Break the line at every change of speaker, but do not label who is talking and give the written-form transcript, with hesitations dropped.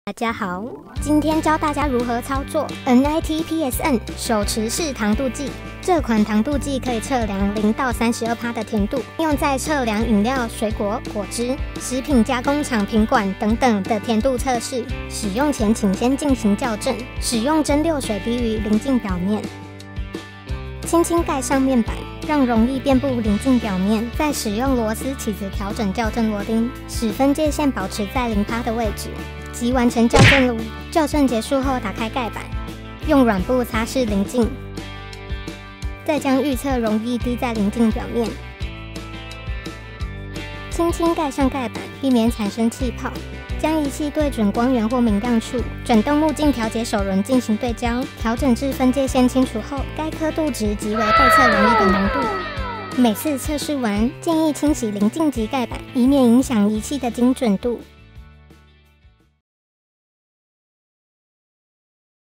大家好，今天教大家如何操作 NIT-PSN 手持式糖度计。这款糖度计可以测量0到32%的甜度，用在测量饮料、水果、果汁、食品加工厂品管等等的甜度测试。使用前请先进行校正，使用蒸馏水滴于临近表面，轻轻盖上面板，让容易遍布临近表面。再使用螺丝起子调整校正螺钉，使分界线保持在0%的位置。即完成校正喽！校正结束后，打开盖板，用软布擦拭临近，再将预测容易滴在临近表面，轻轻盖上盖板，避免产生气泡。将仪器对准光源或明亮处，转动目镜调节手轮进行对焦，调整至分界线清楚后，该刻度值即为被测容易的浓度。每次测试完，建议清洗临近及盖板，以免影响仪器的精准度。